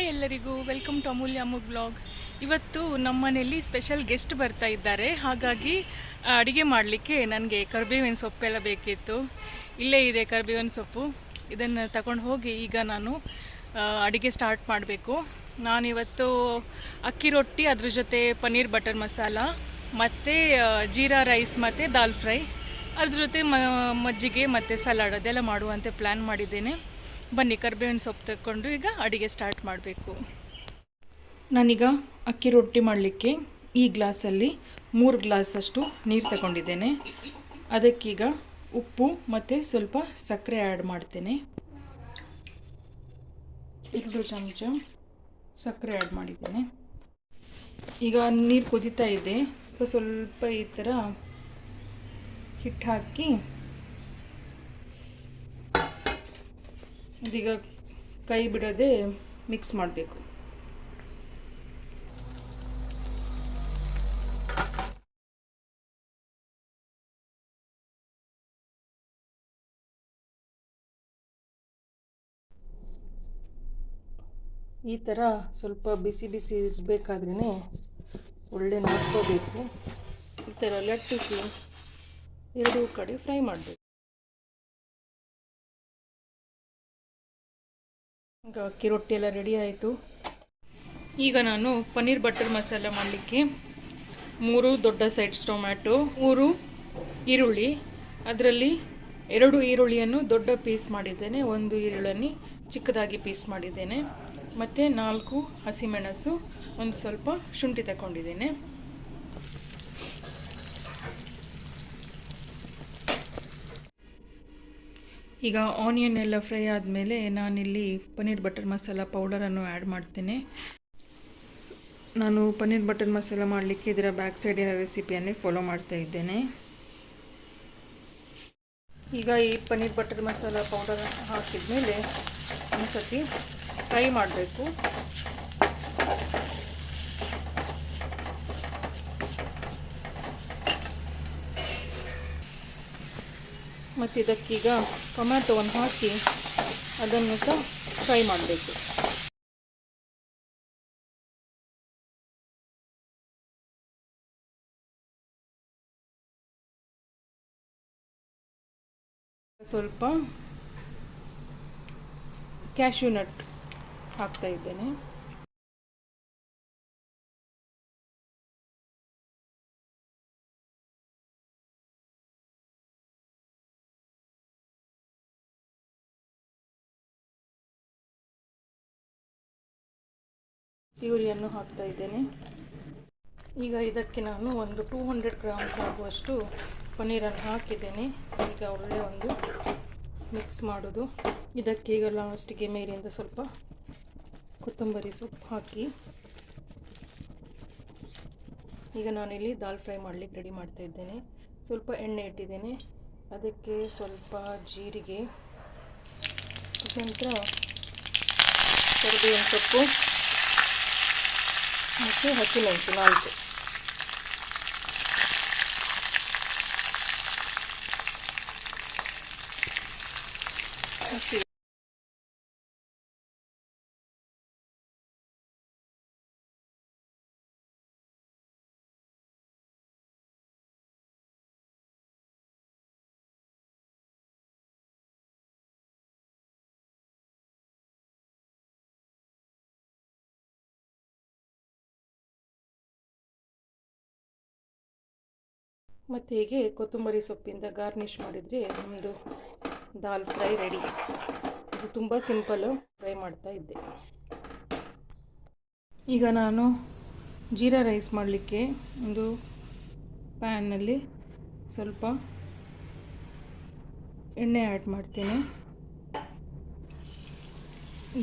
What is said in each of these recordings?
Hi ಎಲ್ಲರಿಗೂ, welcome to Amulya Ammu blog. ಇವತ್ತು ನಮ್ಮ ಮನೆಯಲ್ಲಿ ಸ್ಪೆಷಲ್ ಗೆಸ್ಟ್ ಬರ್ತಾ ಇದ್ದಾರೆ. ಹಾಗಾಗಿ ಅಡುಗೆ ಮಾಡಲಿಕ್ಕೆ ನನಗೆ ಕರಿಬೇವಿನ ಸೊಪ್ಪೆಲ್ಲ ಬೇಕಿತ್ತು. ಇಲ್ಲೇ ಇದೆ ಕರಿಬೇವಿನ ಸೊಪ್ಪು. ಇದನ್ನು ತಗೊಂಡು ಹೋಗಿ ಈಗ ನಾನು ಅಡುಗೆ ಸ್ಟಾರ್ಟ್ ಮಾಡಬೇಕು. ನಾನಿವತ್ತು ಅಕ್ಕಿ ರೊಟ್ಟಿ, ಅದ್ರ ಜೊತೆ ಪನ್ನೀರ್ ಬಟರ್ ಮಸಾಲ ಮತ್ತು ಜೀರಾ ರೈಸ್ ಮತ್ತು ದಾಲ್ ಫ್ರೈ, ಅದ್ರ ಜೊತೆ ಮಜ್ಜಿಗೆ ಮತ್ತು ಸಲಾಡ್ ಅದೆಲ್ಲ ಮಾಡುವಂತೆ ಪ್ಲ್ಯಾನ್ ಮಾಡಿದ್ದೇನೆ. ಬನ್ನಿ ಕರಿಬೇವಿನ ಸೊಪ್ಪು ತಗೊಂಡು ಈಗ ಅಡುಗೆ ಸ್ಟಾರ್ಟ್ ಮಾಡಬೇಕು. ನಾನೀಗ ಅಕ್ಕಿ ರೊಟ್ಟಿ ಮಾಡಲಿಕ್ಕೆ ಈ ಗ್ಲಾಸಲ್ಲಿ 3 ಗ್ಲಾಸಷ್ಟು ನೀರು ತಗೊಂಡಿದ್ದೇನೆ. ಅದಕ್ಕೀಗ ಉಪ್ಪು ಮತ್ತು ಸ್ವಲ್ಪ ಸಕ್ಕರೆ ಆ್ಯಡ್ ಮಾಡ್ತೇನೆ. 2 ಚಮಚ ಸಕ್ಕರೆ ಆ್ಯಡ್ ಮಾಡಿದ್ದೇನೆ. ಈಗ ನೀರು ಕುದೀತಾ ಇದೆ. ಸ್ವಲ್ಪ ಈ ಥರ ಹಿಟ್ಟು ಹಾಕಿ ಇದೀಗ ಕೈ ಬಿಡದೆ ಮಿಕ್ಸ್ ಮಾಡಬೇಕು. ಈ ಥರ ಸ್ವಲ್ಪ ಬಿಸಿ ಬಿಸಿ ಇರಬೇಕಾದ್ರೇ ಒಳ್ಳೆ ನಾದ್ಕೋಬೇಕು. ಈ ಥರ ಲಟ್ಟಿಸಿ 2 ಕಡೆ ಫ್ರೈ ಮಾಡಬೇಕು. ಈಗ ಅಕ್ಕಿ ರೊಟ್ಟಿ ಎಲ್ಲ ರೆಡಿ ಆಯಿತು. ಈಗ ನಾನು ಪನ್ನೀರ್ ಬಟರ್ ಮಸಾಲ ಮಾಡಲಿಕ್ಕೆ 3 ದೊಡ್ಡ ಸೈಜ್ ಟೊಮ್ಯಾಟೊ, 3 ಈರುಳ್ಳಿ, ಅದರಲ್ಲಿ 2 ಈರುಳ್ಳಿಯನ್ನು ದೊಡ್ಡ ಪೀಸ್ ಮಾಡಿದ್ದೇನೆ, 1 ಈರುಳ್ಳಿಯನ್ನು ಚಿಕ್ಕದಾಗಿ ಪೀಸ್ ಮಾಡಿದ್ದೇನೆ, ಮತ್ತು 4 ಹಸಿಮೆಣಸು, ಒಂದು ಸ್ವಲ್ಪ ಶುಂಠಿ ತಗೊಂಡಿದ್ದೇನೆ. ಈಗ ಆನಿಯನ್ ಎಲ್ಲ ಫ್ರೈ ಆದಮೇಲೆ ನಾನಿಲ್ಲಿ ಪನ್ನೀರ್ ಬಟರ್ ಮಸಾಲ ಪೌಡರನ್ನು ಆ್ಯಡ್ ಮಾಡ್ತೇನೆ. ನಾನು ಪನ್ನೀರ್ ಬಟರ್ ಮಸಾಲ ಮಾಡಲಿಕ್ಕೆ ಇದರ ಬ್ಯಾಕ್ ಸೈಡಿನ ರೆಸಿಪಿಯನ್ನೇ ಫಾಲೋ ಮಾಡ್ತಾ ಇದ್ದೇನೆ. ಈಗ ಈ ಪನ್ನೀರ್ ಬಟರ್ ಮಸಾಲ ಪೌಡರ್ ಹಾಕಿದ ಮೇಲೆ ಒಂದು ಸತಿ ಫ್ರೈ ಮಾಡಬೇಕು. ಮತ್ತು ಇದಕ್ಕೀಗ ಟೊಮ್ಯಾಟೊವನ್ನು ಹಾಕಿ ಅದನ್ನು ಸಹ ಫ್ರೈ ಮಾಡಬೇಕು. ಸ್ವಲ್ಪ ಕ್ಯಾಶ್ಯೂ ನಟ್ ಹಾಕ್ತಾ ಇದ್ದೇನೆ. ಪ್ಯೂರಿಯನ್ನು ಹಾಕ್ತಾ ಇದ್ದೇನೆ. ಈಗ ಇದಕ್ಕೆ ನಾನು ಒಂದು 200 ಗ್ರಾಮ್ಸ್ ಆಗುವಷ್ಟು ಪನ್ನೀರನ್ನು ಹಾಕಿದ್ದೇನೆ. ಈಗ ಒಳ್ಳೆ ಒಂದು ಮಿಕ್ಸ್ ಮಾಡೋದು. ಇದಕ್ಕೆ ಈಗ ಲಾಸ್ಟಿಗೆ ಮೇಲಿಂದ ಸ್ವಲ್ಪ ಕೊತ್ತಂಬರಿ ಸೊಪ್ಪು ಹಾಕಿ ಈಗ ನಾನಿಲ್ಲಿ ದಾಲ್ ಫ್ರೈ ಮಾಡಲಿಕ್ಕೆ ರೆಡಿ ಮಾಡ್ತಾ ಇದ್ದೇನೆ. ಸ್ವಲ್ಪ ಎಣ್ಣೆ ಇಟ್ಟಿದ್ದೇನೆ, ಅದಕ್ಕೆ ಸ್ವಲ್ಪ ಜೀರಿಗೆ, ನಂತರ ಕರಿಬೇವಿನ ಸೊಪ್ಪು ಮತ್ತು ಹಸಿಮೆಣಸು 4. ಮತ್ತು ಹೀಗೆ ಕೊತ್ತಂಬರಿ ಸೊಪ್ಪಿಂದ ಗಾರ್ನಿಷ್ ಮಾಡಿದರೆ ನಮ್ಮದು ದಾಲ್ ಫ್ರೈ ರೆಡಿ. ಇದು ತುಂಬ ಸಿಂಪಲ್ಲು, ಫ್ರೈ ಮಾಡ್ತಾ ಇದ್ದೆ. ಈಗ ನಾನು ಜೀರಾ ರೈಸ್ ಮಾಡಲಿಕ್ಕೆ ಒಂದು ಪ್ಯಾನ್ನಲ್ಲಿ ಸ್ವಲ್ಪ ಎಣ್ಣೆ ಆ್ಯಡ್ ಮಾಡ್ತೀನಿ.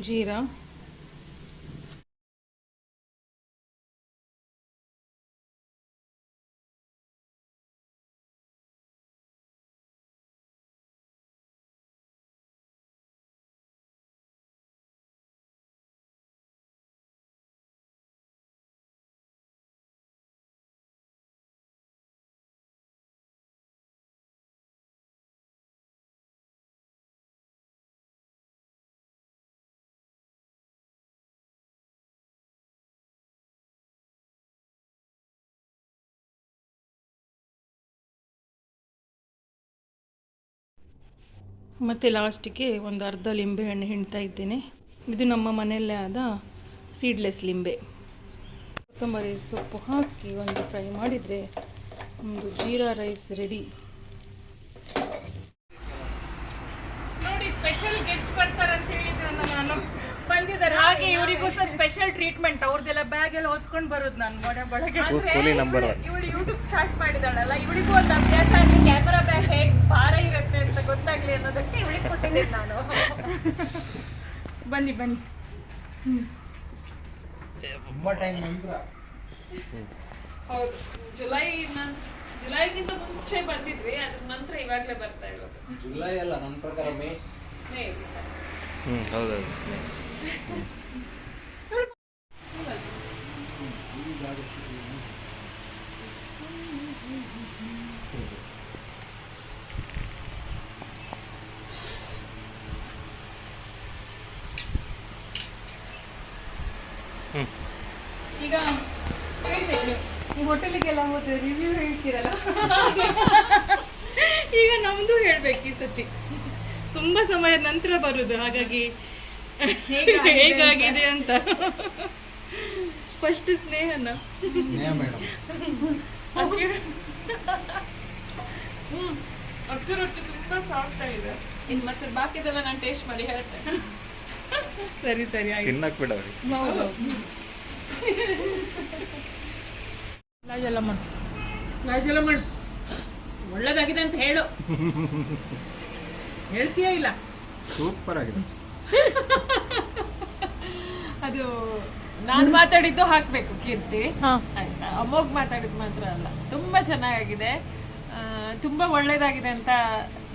ಜೀರಾ, ಮತ್ತು ಲಾಸ್ಟಿಗೆ ಒಂದು ಅರ್ಧ ಲಿಂಬೆಹಣ್ಣು ಹಿಂಡ್ತಾ ಇದ್ದೇನೆ. ಇದು ನಮ್ಮ ಮನೆಯಲ್ಲೇ ಆದ ಸೀಡ್ಲೆಸ್ ಲಿಂಬೆ. ಕೊತ್ತಂಬರಿ ಸೊಪ್ಪು ಹಾಕಿ ಒಂದು ಫ್ರೈ ಮಾಡಿದರೆ ಒಂದು ಜೀರಾ ರೈಸ್ ರೆಡಿ. ನೋಡಿ, ಸ್ಪೆಷಲ್ ಗೆಸ್ಟ್ ಬರ್ತಾರೆ ಅಂತ ಹೇಳಿದ್ರಲ್ಲ, ನಾನು ಬಂದಿದ್ದಾರೆ. ಹಾಗೆ ಇವರಿಗೂ ಸಹ ಸ್ಪೆಷಲ್ ಟ್ರೀಟ್ಮೆಂಟ್. ಅವ್ರದ್ದೆಲ್ಲ ಬ್ಯಾಗ್ ಎಲ್ಲ ಹೊತ್ಕೊಂಡು ಬರೋದು ನಾನು ಒಳಗೆ. ಇವಳು ಯೂಟ್ಯೂಬ್ ಸ್ಟಾರ್ಟ್ ಮಾಡಿದಾಳಲ್ಲ, ಇವಳಿಗೂ ಒಂದು ಅಭ್ಯಾಸ ಆಗಿ ಕ್ಯಾಮರಾ ಬ್ಯಾಗ್ ಹೇಗೆ ಭಾರ ಇರುತ್ತೆ ಅಂತ ಗೊತ್ತಾಗ್ಲಿ ಅನ್ನೋದಕ್ಕೆ ಇವಳಿಗೆ ಕೊಟ್ಟಿದ್ದೀನಿ ನಾನು. ಬನ್ನಿ ಬನ್ನಿ. ತುಂಬಾ ಟೈಮ್ ನಂತರ. ಹೌದು, ಜುಲೈಗಿಂತ ಮುಂಚೆ ಬಂದಿದ್ವಿ, ಅದ್ರ ನಂತರ ಇವಾಗಲೇ ಬರ್ತಾ ಇರೋದು. ಜುಲೈ ಅಲ್ಲ, ನನ್ನ ಪ್ರಕಾರ ಮೇ. ಹೌದೌದು. ಈಗ ಹೇಳ್ಬೇಕು, ಈ ಹೋಟೆಲಿಗೆಲ್ಲ ಹೋದ್ರೆ ರಿವ್ಯೂ ಹೇಳ್ತೀರಲ್ಲ, ಈಗ ನಮ್ದು ಹೇಳ್ಬೇಕು. ಈ ಸತಿ ತುಂಬಾ ಸಮಯದ ನಂತರ ಬರುದು, ಹಾಗಾಗಿ ಹೇಗಾಗಿದೆ ಅಂತ. ಫಸ್ಟ್ ಸ್ನೇಹ ಮೇಡಮ್, ಅಕ್ಕಿ ರೊಟ್ಟಿ ತುಂಬಾ ಸಾಫ್ಟ್ ಆಗಿದೆ. ಇನ್ನು ಮತ್ತೆ ಬಾಕಿದೆಲ್ಲ ನಾನು ಟೇಸ್ಟ್ ಮಾಡಿ ಹೇಳ್ತೇನೆ. ಸರಿ ಸರಿ ಆಯ್ತು, ತಿನ್ನಕ್ ಬಿಡವ್ರಿ. ಹೌದು. ಲಾಜೆಲ್ಲ ಮಾಡು, ಒಳ್ಳೇದಾಗಿದೆ ಅಂತ ಹೇಳು. ಹೇಳ್ತೀಯಾ ಇಲ್ಲ? ಸೂಪರ್ ಆಗಿದೆ. ಅದು ನಾನು ಮಾತಾಡಿದ್ದು ಹಾಕ್ಬೇಕು ಕೀರ್ತಿ, ಆಯ್ತಾ? ಅಮೋಘ್ ಮಾತಾಡಿದ್ದು ಮಾತ್ರ ಅಲ್ಲ, ತುಂಬಾ ಚೆನ್ನಾಗಿದೆ, ತುಂಬಾ ಒಳ್ಳೇದಾಗಿದೆ ಅಂತ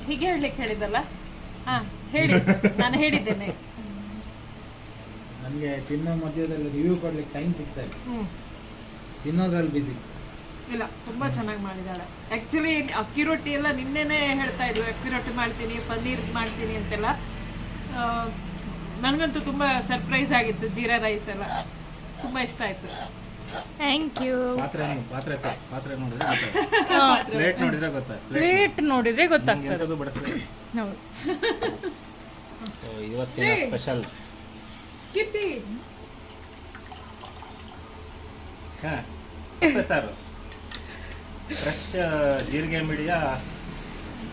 ಹೀಗೆ ಹೇಳ್ಲಿಕ್ಕೆ ಹೇಳಿದಲ್ಲ. ಹೇಳಿ, ನಾನು ಹೇಳಿದ್ದೇನೆ. ನನಗೆ ತಿನ್ನೋ ಮಧ್ಯದಲ್ಲಿ ರಿವ್ಯೂ ಕೊಡ್ಲಿಕ್ಕೆ ಟೈಮ್ ಸಿಗ್ತಾ ಇದೆ, ತಿನ್ನೋದ್ರಲ್ಲಿ ಬಿಸಿ. ಇಲ್ಲ, ತುಂಬಾ ಚೆನ್ನಾಗಿ ಮಾಡಿದಾಳೆ. ಆಕ್ಚುಲಿ ಅಕ್ಕಿ ರೊಟ್ಟಿ ಎಲ್ಲ ನಿನ್ನೆನೆ ಹೇಳ್ತಾ ಇದ್ವಿ, ಅಕ್ಕಿ ರೊಟ್ಟಿ ಮಾಡ್ತೀನಿ, ಪನ್ನೀರ್ ಮಾಡ್ತೀನಿ ಅಂತೆಲ್ಲ. ನನಗಂತೂ ತುಂಬಾ ಸರ್ಪ್ರೈಸ್ ಆಗಿತ್ತು. ಜೀರಾ ರೈಸ್ ಎಲ್ಲ ತುಂಬಾ ಇಷ್ಟ ಆಯ್ತು. Thank you. ಪಾತ್ರೆ ನೋಡಿದ್ರೆ ಪ್ಲೇಟ್ ನೋಡಿದ್ರೆ ಗೊತ್ತಾಯ್ತು. ಪ್ಲೇಟ್ ನೋಡಿದ್ರೆ ಗೊತ್ತಾಗ್ತದೆ. ಎಂತದು ಬಡಿಸ್ತಾರೆ. ಹೌದು. ಇವತ್ತಿನ ಸ್ಪೆಷಲ್ ಕೀರ್ತಿ, ಅಪ್ಪೆ ಸಾರು, ಫ್ರೆಶ್ ಜೀರಿಗೆ ಮಿಡಿಯ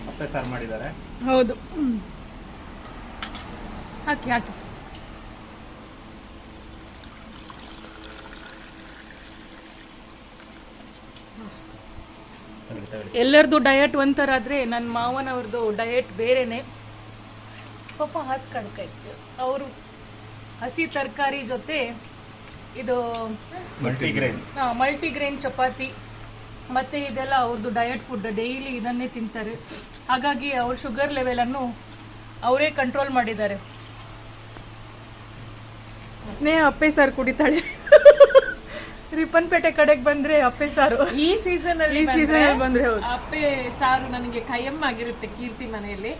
ಅಪ್ಪೆ ಸಾರು ಮಾಡಿದ್ದಾರೆ. ಹೌದು, ಹಾಕಿ ಹಾಕಿ. ಎಲ್ಲರದು ಡಯಟ್ ಒಂಥರ ಆದ್ರೆ ನನ್ನ ಮಾವನವ್ರದ್ದು ಡಯಟ್ ಬೇರೆನೆ. ಪಾಪ ಹಾಕಿ ಅವರು ಹಸಿ ತರಕಾರಿ ಜೊತೆ ಇದು ಮಲ್ಟಿಗ್ರೈನ್ ಚಪಾತಿ ಮತ್ತೆ ಇದೆಲ್ಲ ಅವ್ರದ್ದು ಡಯಟ್ ಫುಡ್. ಡೈಲಿ ಇದನ್ನೇ ತಿಂತಾರೆ, ಹಾಗಾಗಿ ಅವ್ರ ಶುಗರ್ ಲೆವೆಲನ್ನು ಅವರೇ ಕಂಟ್ರೋಲ್ ಮಾಡಿದ್ದಾರೆ. ಸ್ನೇಹ ಅಪ್ಪೆ ಸಾರು ಕುಡಿತಾಳೆ. ರಿಪ್ಪನ್ಪೇಟೆ ಕಡೆಗೆ ಬಂದ್ರೆ ಅಪ್ಪೆ ಸಾರು ಈ ಸೀಸನ್ ಅಲ್ಲಿ ಬಂದ್ರೆ ಹೌದು, ಅಪ್ಪೆ ಸಾರು ನನಗೆ ಕೈಯಮ್ಮ ಆಗಿರುತ್ತೆ ಕೀರ್ತಿ ಮನೆಯಲ್ಲಿ.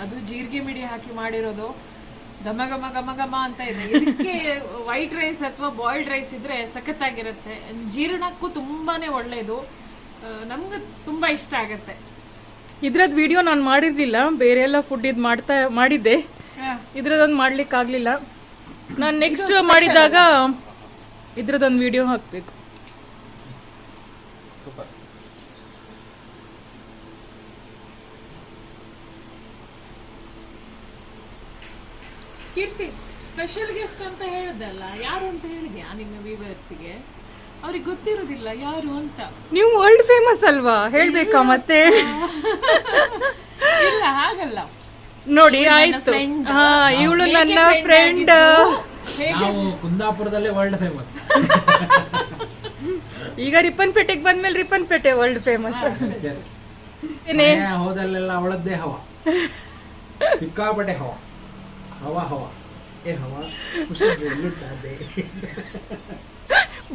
ಅದು ಜೀರಿಗೆ ಮಿಡಿ ಹಾಕಿ ಮಾಡಿರೋದು, ಘಮ ಘಮ ಘಮ ಘಮ ಅಂತ ಇದೆ. ಇದಕ್ಕೆ ವೈಟ್ ರೈಸ್ ಅಥವಾ ಬಾಯ್ಲ್ಡ್ ರೈಸ್ ಇದ್ರೆ ಸಖತ್ತಾಗಿರುತ್ತೆ. ಜೀರ್ಣಕ್ಕೂ ತುಂಬಾನೇ ಒಳ್ಳೇದು, ನಮ್ಗೆ ತುಂಬಾ ಇಷ್ಟ ಆಗತ್ತೆ. ಇದ್ರದ್ದು ವಿಡಿಯೋ ನಾನು ಮಾಡಿರ್ಲಿಲ್ಲ, ಬೇರೆ ಎಲ್ಲ ಫುಡ್ ಇದು ಮಾಡಿದ್ದೆ. ಇದ್ರದೊಂದು ಮಾಡ್ಲಿಕ್ಕೆ ಆಗ್ಲಿಲ್ಲ. ನಾನು ನೆಕ್ಸ್ಟ್ ಮಾಡಿದಾಗ ಇದ್ರದೊಂದು ವಿಡಿಯೋ ಹಾಕ್ಬೇಕು. ಕೀರ್ತಿ, ಸ್ಪೆಷಲ್ ಗೆಸ್ಟ್ ಅಂತ ಹೇಳುದಲ್ಲ, ಯಾರು ಅಂತ ಹೇಳಿದ್ಯಾ ನಿಮ್ಮ ವ್ಯೂವರ್ಸ್ಗೆ? ಅವ್ರಿಗೆ ಗೊತ್ತಿರೋದಿಲ್ಲ ಯಾರು ಅಂತ. ನೀವು ವರ್ಲ್ಡ್ ಫೇಮಸ್ ಅಲ್ವಾ, ಹೇಳ್ಬೇಕಾ ಮತ್ತೆ? ಇಲ್ಲ, ಹಾಗಲ್ಲ ನೋಡಿ, ಆಯ್ತು. ಇವಳು ನನ್ನ ಫ್ರೆಂಡ್. ನಾವು ಕುಂದಾಪುರದಲ್ಲೇ ವರ್ಲ್ಡ್ ಫೇಮಸ್. ಈಗ ರಿಪ್ಪನ್ಪೇಟೆಗೆ ಬಂದ್ಮೇಲೆ ರಿಪ್ಪನ್ಪೇಟೆ ವರ್ಲ್ಡ್ ಫೇಮಸ್. ಹೋದಲ್ಲೆಲ್ಲ ಅವಳದ್ದೇ ಹವಾ, ಸಿಕ್ಕಾಪಟ್ಟೆ ಹವಾ ಹವಾ ಹವಾ ಏ ಹವಾ.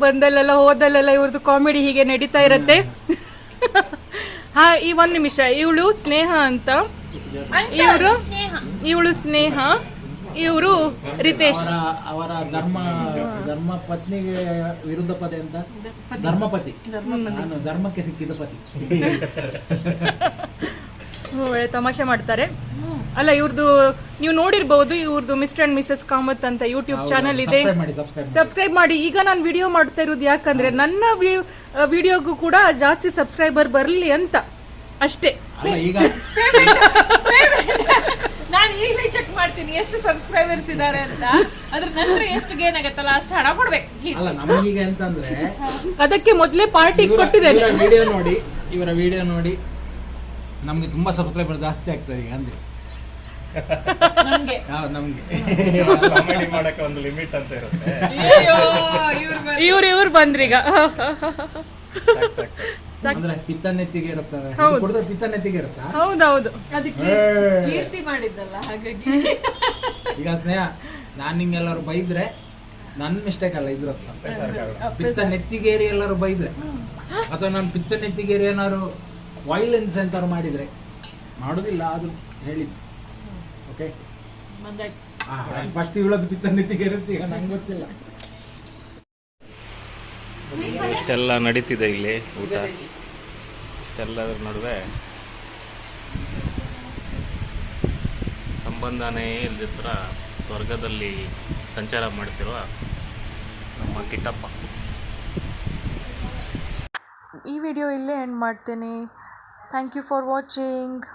ಬಂದಲ್ಲೆಲ್ಲ ಹೋದಲ್ಲೆಲ್ಲ ಇವ್ರದ್ದು ಕಾಮಿಡಿ ಹೀಗೆ ನಡೀತಾ ಇರತ್ತೆ. ಈ ಒಂದ್ ನಿಮಿಷ, ಇವಳು ಸ್ನೇಹ ಅಂತ, ಇವಳು ಸ್ನೇಹ, ಇವರು ರಿತೇಶ್. ಅವರ ಧರ್ಮ ಪತ್ನಿಗೆ ವಿರುದ್ಧ ಪದ ಅಂತ ಧರ್ಮಪತಿ. ನಾನು ಧರ್ಮಕ್ಕೆ ಸಿಕ್ಕಿದ ಪತಿ. ಒಳ್ಳೆ ತಮಾಷೆ ಮಾಡ್ತಾರೆ. ಅಲ್ಲ ಇವ್ರದ್ದು ನೀವು ನೋಡಿರ್ಬಹುದು, ಇವ್ರದ್ದು ಮಿಸ್ಟರ್ ಅಂಡ್ ಮಿಸಸ್ ಕಾಮತ್ ಅಂತ ಯೂಟ್ಯೂಬ್ ಚಾನಲ್ ಇದೆ, ಸಬ್ಸ್ಕ್ರೈಬ್ ಮಾಡಿ. ಈಗ ನಾನು ವಿಡಿಯೋ ಮಾಡ್ತಾ ಇರೋದು ಯಾಕಂದ್ರೆ ನನ್ನ ವಿಡಿಯೋಗೂ ಕೂಡ ಜಾಸ್ತಿ ಸಬ್ಸ್ಕ್ರೈಬರ್ ಬರಲಿ ಅಂತ ಅಷ್ಟೇ. ಈಗ ನಾನು ಈಗಲೇ ಚೆಕ್ ಮಾಡ್ತೀನಿ ಎಷ್ಟು ಸಬ್ಸ್ಕ್ರೈಬರ್ಸ್ ಇದ್ದಾರೆ ಅಂತ, ಅದ್ರ ನಂತರ ಎಷ್ಟು ಗೇನ್ ಆಗತ್ತಲ್ಲ ಅಷ್ಟು ಹಣ ಕೊಡ್ಬೇಕು. ಅಲ್ಲ ನಮಗೀಗ ಎಂತಂದ್ರೆ ಅದಕ್ಕೆ ಮೊದಲೇ ಪಾರ್ಟಿ ಕೊಟ್ಟಿದ್ದೇನೆ. ಇವರ ವಿಡಿಯೋ ನೋಡಿ ನಮ್ಗೆ ತುಂಬಾ ಸಬ್ಸ್ಕ್ರೈಬರ್ ಜಾಸ್ತಿ ಆಗ್ತದೆ ಈಗ ಅಂದ್ರೆ ನಮ್ಗೆ ನಮ್ಗೆ ಕಾಮಿಡಿ ಮಾಡಕ್ಕೆ ಒಂದು ಲಿಮಿಟ್ ಅಂತ ಇರುತ್ತೆ. ಇವ್ರು ಬಂದ್ರೀಗ. ಅಂದ್ರೆ ಪಿತ್ತನೆತ್ತಿಗೆ ಇರುತ್ತವೆ, ಪಿತ್ತನೆತ್ತಿಗೆ ಇರುತ್ತಾ? ಹೌದೌದು. ಅದಕ್ಕೆ ಕೀರ್ತಿ ಮಾಡಿದ್ದಲ್ಲ, ಹಾಗಾಗಿ ಈಗ ಸ್ನೇಹ ನಾನ್ ನಿಂಗೆಲ್ಲರೂ ಬೈದ್ರೆ ನನ್ ಮಿಸ್ಟೇಕ್ ಅಲ್ಲ, ಇದ್ರ ಪಿತ್ತ ನೆತ್ತಿಗೇರಿ ಎಲ್ಲರೂ ಬೈದ್ರೆ ಅಥವಾ ನಾನು ಪಿತ್ತ ನೆತ್ತಿಗೇರಿ ಏನಾದ್ರು ವೈಲೆನ್ಸ್ ಎಂತಾರು ಮಾಡಿದ್ರೆ ಮಾಡುದಿಲ್ಲ, ಅದು ಹೇಳಿದ್ದು. ಓಕೆ ಫಸ್ಟ್ ಇವಳದ್ದು ಪಿತ್ತ ನೆತ್ತಿಗೇರಿ ಅಂತ ಈಗ ನಂಗೆ ಗೊತ್ತಿಲ್ಲ. ಇಷ್ಟೆಲ್ಲ ನಡೀತಿದೆ ಇಲ್ಲಿ ಊಟ, ಇಷ್ಟೆಲ್ಲದ್ರ ನಡುವೆ ಸಂಬಂಧನೇ ಇಲ್ದಿದ್ರ ಸ್ವರ್ಗದಲ್ಲಿ ಸಂಚಾರ ಮಾಡ್ತಿರುವ ನಮ್ಮ ಕಿಟ್ಟಪ್ಪ. ಈ ವಿಡಿಯೋ ಇಲ್ಲೇ ಎಂಡ್ ಮಾಡ್ತೇನೆ. Thank you for watching.